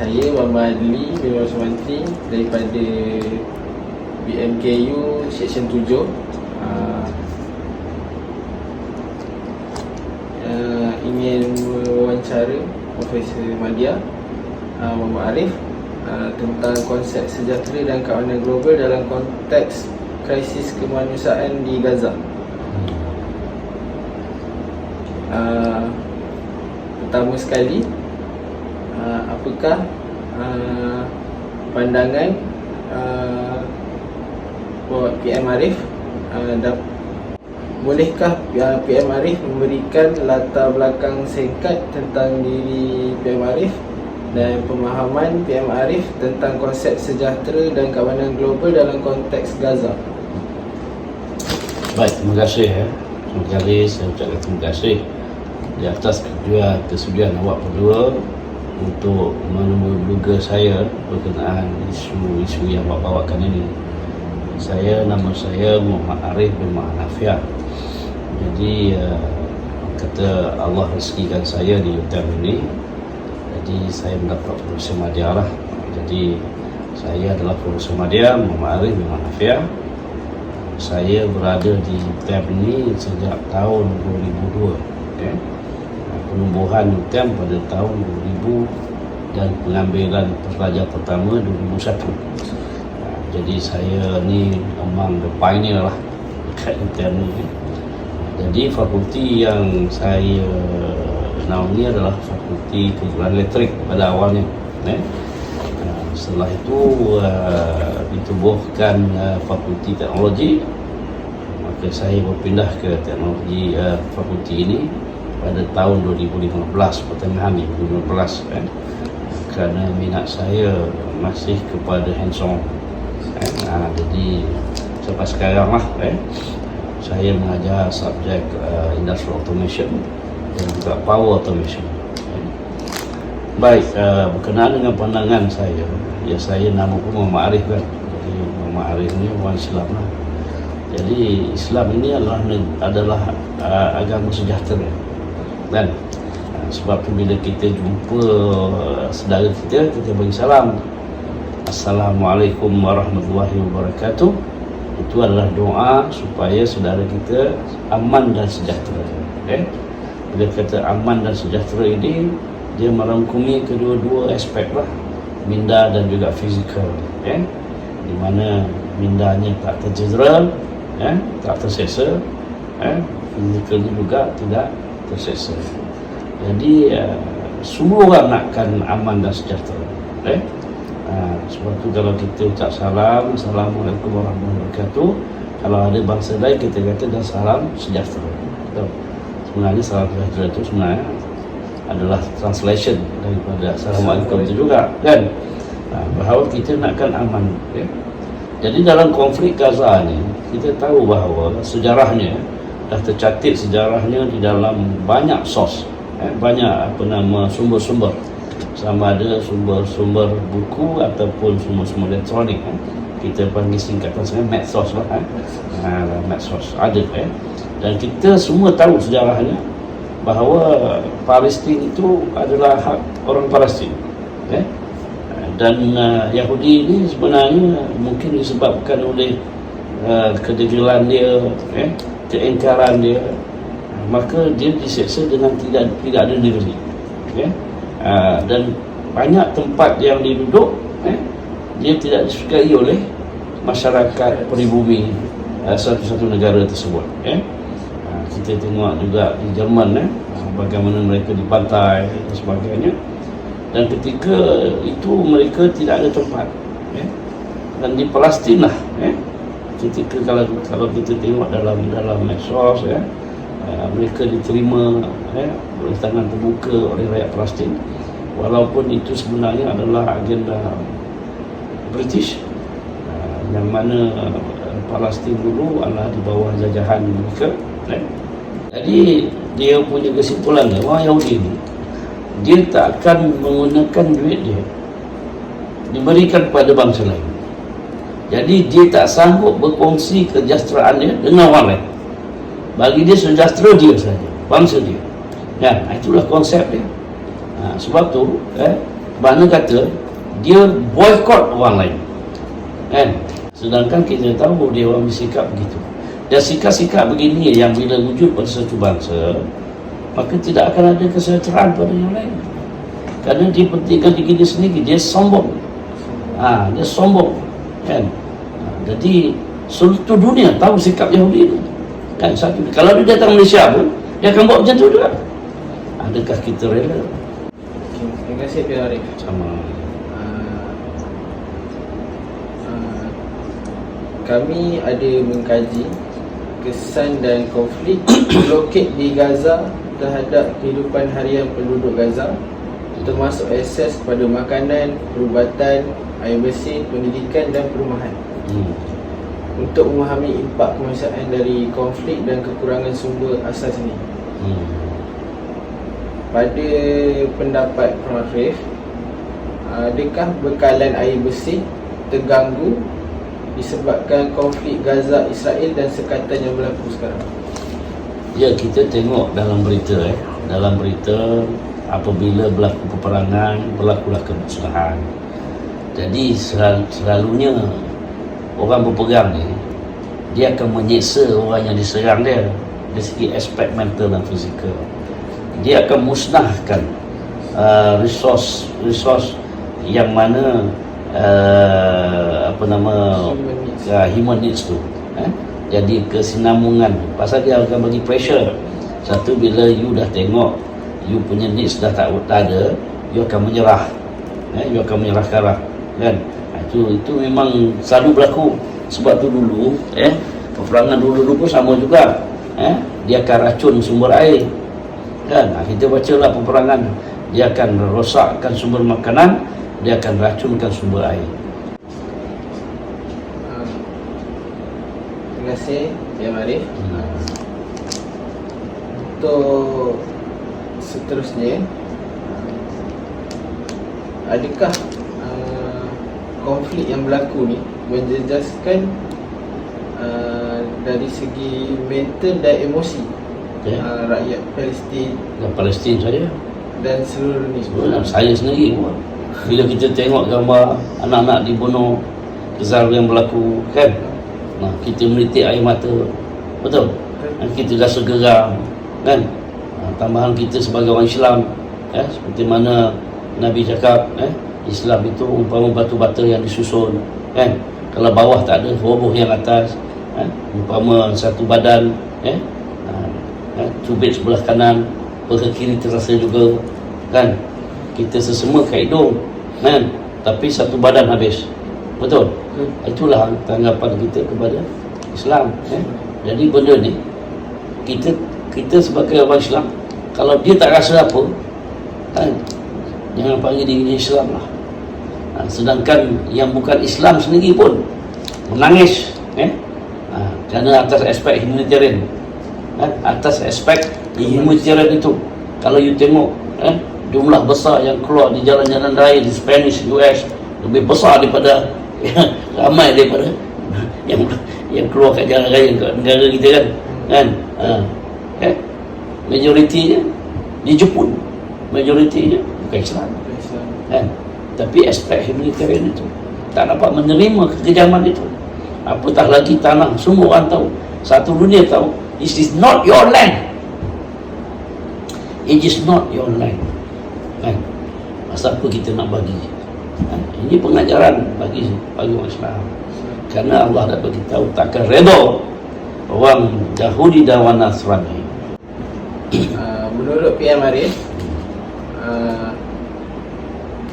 Saya Muhammad Adli bin Osmanti daripada BMKU Seksyen 7. Ingin mewawancara Profesor Madya Muhammad Arif tentang konsep sejahtera dan keamanan global dalam konteks krisis kemanusiaan di Gaza. Pertama sekali, apakah pandangan PM Arif, bolehkah PM Arif memberikan latar belakang singkat tentang diri PM Arif dan pemahaman PM Arif tentang konsep sejahtera dan keamanan global dalam konteks Gaza? Baik, terima kasih ya. Terima kasih, saya ucapkan terima kasih di atas kesudian awak berdua untuk menemui saya berkenaan isu-isu yang awak bawakan ini. Nama saya Muhammad Arif bin Muhammad Nafiah. Jadi kata Allah rezekikan saya di UTM ini, jadi saya mendapat Profesor Madya lah. Jadi saya adalah Profesor Madya Muhammad Arif bin Muhammad Nafiah. Saya berada di UTM ini sejak tahun 2002. Okay? Penubuhan UTM pada tahun 2000 dan pengambilan pelajar pertama 2001. Jadi saya ni memang the pioneer lah dekat UTM ni. Jadi fakulti yang saya naungi adalah fakulti kejuruan elektrik pada awalnya. Setelah itu ditubuhkan fakulti teknologi, maka saya berpindah ke teknologi fakulti ini pada tahun 2015, pertengahan 2015 kerana minat saya masih kepada hands-on. Jadi sampai sekarang lah saya mengajar subjek industrial automation dan juga power automation. Baik, berkenaan dengan pandangan saya, ya saya nama pun Muhammad Arif kan. Jadi Muhammad Arif ni orang Islam lah. Jadi Islam ini adalah agama sejahtera. Dan sebab tu bila kita jumpa saudara kita bagi salam, Assalamualaikum warahmatullahi wabarakatuh. Itu adalah doa supaya saudara kita aman dan sejahtera. Bila kata aman dan sejahtera ini, dia merangkumi kedua-dua aspek lah, minda dan juga fizikal. Di mana mindanya tak tercedera, tak tersesa, fizikalnya juga tidak tersesa. Jadi semua orang nakkan aman dan sejahtera. Sebab tu kalau kita ucap salam, Assalamualaikum warahmatullahi wabarakatuh, kalau ada bangsa lain kita kata dan salam sejahtera. Sebenarnya salam sejahtera itu sebenarnya adalah translation daripada Assalamualaikum itu juga kan, bahawa kita nakkan aman. Jadi dalam konflik Gaza ni kita tahu bahawa sejarahnya dah tercatat, sejarahnya di dalam banyak source, banyak sumber-sumber, sama ada sumber-sumber buku ataupun sumber-sumber elektronik. Kita panggil singkatan sebenarnya medsos lah. Medsos ada dan kita semua tahu sejarahnya bahawa Palestin itu adalah hak orang Palestin. Dan Yahudi ini sebenarnya mungkin disebabkan oleh kedegilan dia, keingkaran dia, maka dia diseksa dengan tidak ada negeri. Dan banyak tempat yang diduduk dia tidak disukai oleh masyarakat peribumi satu-satu negara tersebut. Kita tengok juga di Jerman bagaimana mereka dibantai dan sebagainya, dan ketika itu mereka tidak ada tempat. Dan di Palestin lah, ketika kalau kita tengok dalam medsos, mereka diterima oleh tangan terbuka oleh rakyat Palestin, walaupun itu sebenarnya adalah agenda British, yang mana Palestin dulu adalah di bawah jajahan mereka. Jadi dia punya kesimpulannya, orang Yahudi ni dia tak akan menggunakan duit dia diberikan kepada bangsa lain. Jadi dia tak sanggup berkongsi kesejahteraan dia dengan orang lain. Bagi dia sejahtera dia saja, bangsa dia. Itulah konsep dia. Sebab tu Mana kata dia boycott orang lain, kan? Sedangkan kita tahu dia orang bersikap begitu. Dan sikap-sikap begini yang bila wujud pada satu bangsa, maka tidak akan ada kesejahteraan pada yang lain. Kerana dia pentingkan diri dia sendiri, dia sombong. Dia sombong, kan? Jadi seluruh dunia tahu sikap Yahudi itu, kan? Satu, kalau dia datang Malaysia pun dia akan buat macam tu juga. Adakah kita rela? Terima kasih Pak Arif. Sama. Kami ada mengkaji kesan dan konflik blokade di Gaza terhadap kehidupan harian penduduk Gaza, termasuk akses kepada makanan, perubatan, air bersih, pendidikan dan perumahan. Untuk memahami impak kemanusiaan dari konflik dan kekurangan sumber asas ini. Pada pendapat Prof. Arif, adakah bekalan air bersih terganggu disebabkan konflik Gaza, Israel dan sekatan yang berlaku sekarang? Ya, kita tengok dalam berita dalam berita apabila berlaku peperangan, berlakulah kemusnahan. Jadi selalunya orang berperang ni dia akan menyeksa orang yang diserang dia dari segi aspek mental dan fizikal. Dia akan musnahkan resource yang mana human needs tu, jadi kesinambungan. Pasal dia akan bagi pressure. Satu, bila you dah tengok you punya needs dah tak ada, you akan menyerah, you akan menyerah sekarang, kan? Itu memang selalu berlaku. Sebab tu dulu peperangan dulu pun sama juga, dia akan racun sumber air, kan? Kita bacalah peperangan, dia akan rosakkan sumber makanan, dia akan racunkan sumber air. Terima kasih Pak Arif. Untuk seterusnya, adakah konflik yang berlaku ni menjejaskan dari segi mental dan emosi rakyat Palestin saja dan seluruh dunia? Saya sendiri pun, bila kita tengok gambar anak-anak dibunuh, kezaluman yang berlaku, kan? Kita menitik air mata, betul? Kita rasa geram, kan? Tambahan kita sebagai orang Islam, seperti mana Nabi cakap, Islam itu umpama batu bata yang disusun, kan? Kalau bawah tak ada, roboh yang atas. Umpama satu badan, cubit sebelah kanan, perut kiri terasa juga, kan? Kita sesama kat hidung, kan? Tapi satu badan habis, betul? Itulah tanggapan kita kepada Islam. Jadi benda ni kita sebagai orang Islam, kalau dia tak rasa apa, kan, jangan panggil diri Islam lah. Sedangkan yang bukan Islam sendiri pun menangis, kerana atas aspek humanitarian, atas aspek humanitarian itu. Kalau you tengok jumlah besar yang keluar di jalan-jalan raya di Spanish, US lebih besar daripada ramai daripada yang keluar kat jalan raya kat negara kita, kan? Majoritinya dijemput, majoritinya bukan Islam, kan? Tapi aspek humanitarian itu tak dapat menerima kekejaman itu. Apatah lagi tanah, semua orang tahu, satu dunia tahu, this is not your land, it is not your land, kan? Masa apa kita nak bagi? Ini pengajaran bagi orang Islam. Kerana Allah dah bagi tahu takkan redha orang Yahudi dan orang Nasrani. Menurut PM Arif,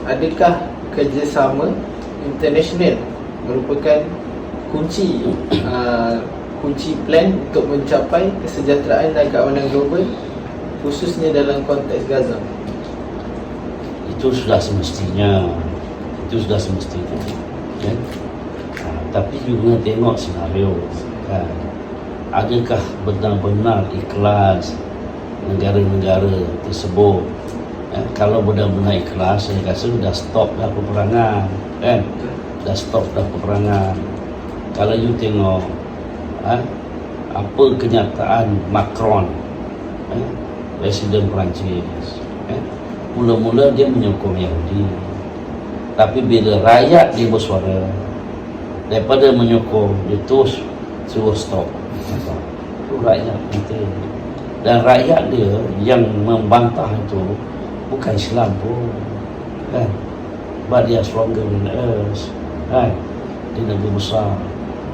adakah kerjasama international merupakan kunci plan untuk mencapai kesejahteraan dan keamanan global, khususnya dalam konteks Gaza? Itu sudah semestinya, kan? Tapi juga tengok senario, kan? Adakah benar-benar ikhlas negara-negara tersebut? Kalau benar-benar ikhlas, saya rasa dah stop dah peperangan, kan? Dah stop dah peperangan. Kalau you tengok apa kenyataan Macron, Presiden Perancis, mula-mula dia menyokong Yahudi, Tapi bila rakyat dia bersuara, daripada menyokong, dia terus suruh stop. Itu rakyat penting. Dan rakyat dia yang membantah itu bukan Islam pun, kan? But they are stronger than us, kan? Di negara besar.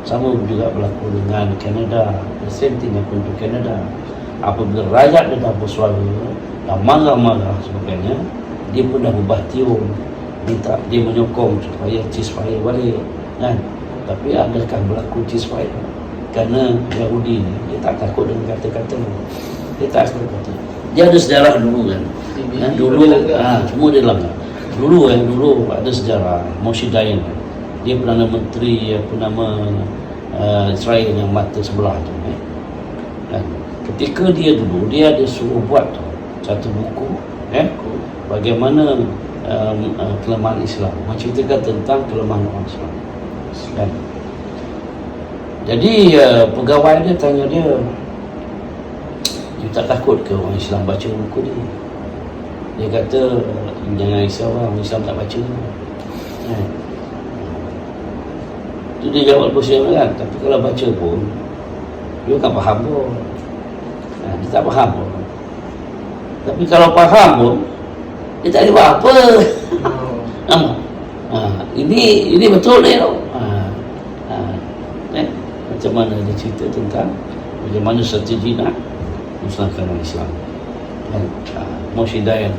Sama juga berlaku dengan Canada. The same thing happen to Canada. Apabila rakyat dia dah bersuara, dah marah-marah sebagainya, dia pun dah ubah tiun, minta dia menyokong supaya ceasefire balik, kan? Tapi adakah berlaku ceasefire? Kerana Yahudi ni dia tak takut dengan kata-kata, dia tak takut kata. Dia ada sejarah dulu kan, dulu semua dia langgar. Dulu ada sejarah Moshe Dayan, dia Perdana Menteri Perdana Israel yang mata sebelah tu, kan? Ketika dia dulu, dia ada suruh buat satu buku, bagaimana kelemahan Islam, menceritakan tentang kelemahan orang Islam, kan? Jadi pegawai dia tanya dia, "You tak takut ke orang Islam baca buku ni?" Dia kata, "Jangan risau lah, orang Islam tak baca." Itu dia jawab positif kan. Tapi kalau baca pun, dia tak faham pun. Dia tak faham pun. Tapi kalau faham pun, dia tak ada buat apa. Ini betul ni tau. Macam mana dia cerita tentang bagaimana strategi nak musnahkan orang Islam. Moshe Dayan.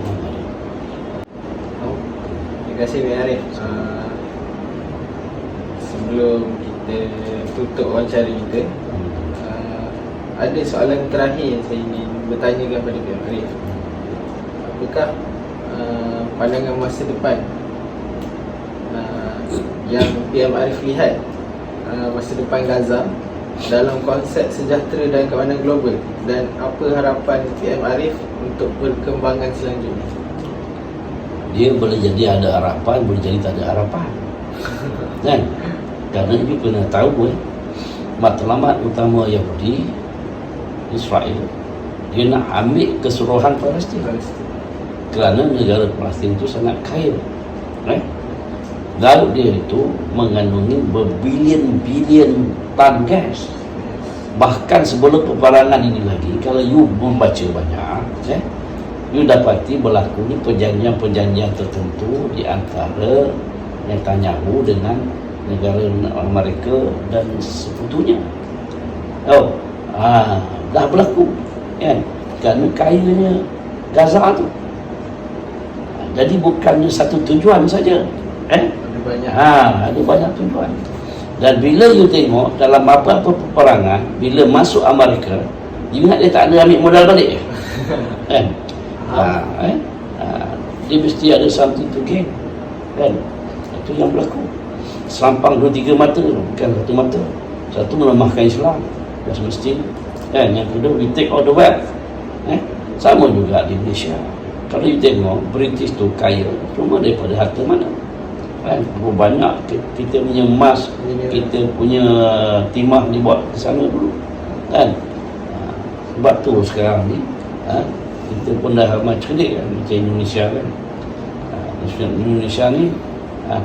Terima kasih Pak Arif. Sebelum kita tutup wawancara kita, ada soalan terakhir yang saya ingin bertanya kepada Pak Arif. Apakah pandangan masa depan yang PM Arif lihat masa depan Gaza dalam konsep sejahtera dan keamanan global, dan apa harapan PM Arif untuk perkembangan selanjutnya? Dia boleh jadi ada harapan, boleh jadi tak ada harapan, kan? Kerana you kena tahu matlamat utama Yahudi Israel, dia nak ambil keseluruhan Palestin. Kerana negara Palestin itu sangat kaya, laut dia itu mengandungi berbilion-bilion tan gas. Bahkan sebelum peperangan ini lagi, kalau you membaca banyak, you dapati berlaku perjanjian-perjanjian tertentu di antara Netanyahu dengan negara Amerika dan sekutunya. Dah berlaku, kan? Kerana kayanya Gaza tu. Jadi bukannya satu tujuan saja, ada banyak tujuan. Dan bila you tengok dalam apa-apa peperangan, bila masuk Amerika, you ingat dia tak ada ambil modal balik, kan? Dia mesti ada something to gain, kan? Itu yang berlaku. Selampang 2-3 mata, bukan satu mata. Satu, melemahkan Islam, dah semestinya, kan? Yang kedua, we take all the wealth. Sama juga di Malaysia. Kalau you tengok British tu kaya cuma daripada harta mana, kan? Banyak kita punya emas, kita punya timah dibuat ke sana dulu, kan? Sebab tu sekarang ni kita pun dah amat cerdik, kan? Macam Indonesia, kan? Indonesia ni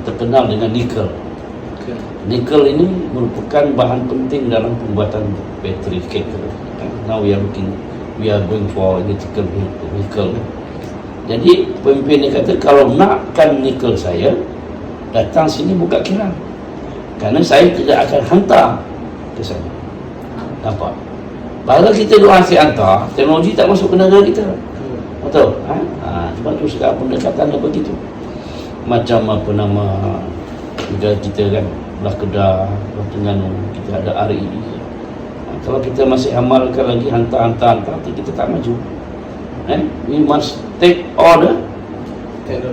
terkenal dengan nikel. Nikel ini merupakan bahan penting dalam pembuatan bateri kereta. Now we are going for electrical vehicle. Jadi pemimpin ni kata, kalau nakkan nikel saya, datang sini buka kilang, kerana saya tidak akan hantar ke sana. Nampak? Bahawa kita doa asyik hantar, teknologi tak masuk ke negara kita. Betul? Sebab tu sekarang pendekatan apa begitu. Macam apa nama negara kita, kan? Belah Kedah, Belah Terengganu, kita ada REE. Kalau kita masih amalkan lagi hantar, kita tak maju. We must take all the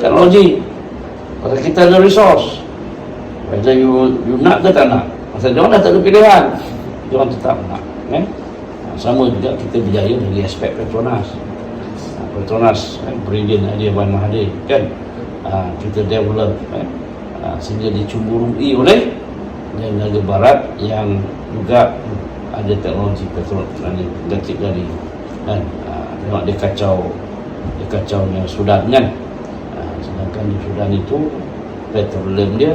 teknologi. Pasal kita ada resource. Whether you nak ke tak nak. Pasal dia orang dah tak ada pilihan, dia orang tetap nak. Sama juga kita berjaya dari aspek Petronas. Petronas, brilliant idea Wan Mahathir, kan? Kita develop, sehingga dicumburui oleh negara barat yang juga ada teknologi petrol ganti dari, kan? Tengok dia kacaunya Sudan, kan? Sedangkan di Sudan itu petroleum dia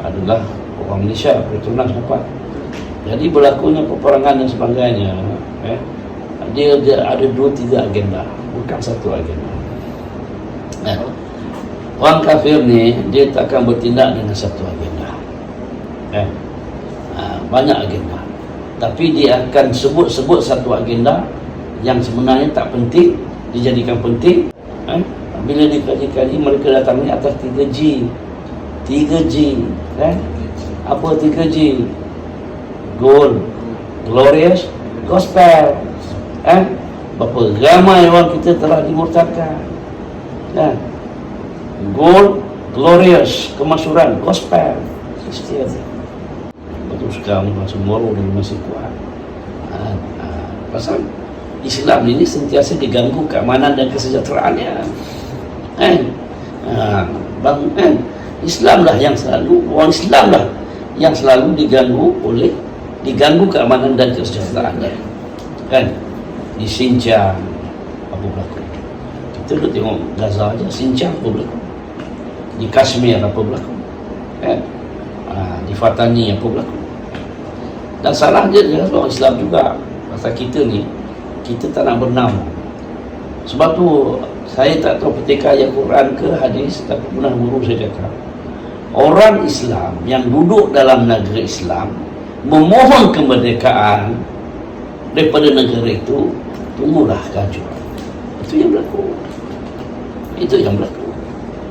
adalah orang Malaysia, Petronas dapat. Jadi berlakunya peperangan dan sebagainya, dia ada 2-3 agenda, bukan satu agenda. Orang kafir ni dia takkan bertindak dengan satu agenda, banyak agenda, tapi dia akan sebut-sebut satu agenda yang sebenarnya tak penting, dijadikan penting. Bila dikaji-kaji, mereka datang ni atas 3G. Apa 3G? Gold, glorious, gospel. Berapa ramai orang kita telah dimurtadkan. Gold, glorious, kemasyhuran, gospel. Setiap betul sekarang semua orang masih kuat. Pasal Islam ini sentiasa diganggu keamanan dan kesejahteraannya. Islam lah yang selalu, orang Islam lah yang selalu diganggu keamanan dan kesejahteraannya. Di Xinjiang apa berlaku? Kita duduk tengok Gaza aja, Xinjiang apa berlaku? Di Kashmir apa berlaku? Di Fatani apa berlaku? Dan salah dia orang Islam juga. Pasal kita ni, kita tak nak bernama. Sebab tu saya tak tahu petika ayat Quran ke hadis, tapi pernah guru saya cakap, orang Islam yang duduk dalam negeri Islam memohon kemerdekaan daripada negara itu, tunggulah kehancuran. Itu yang berlaku.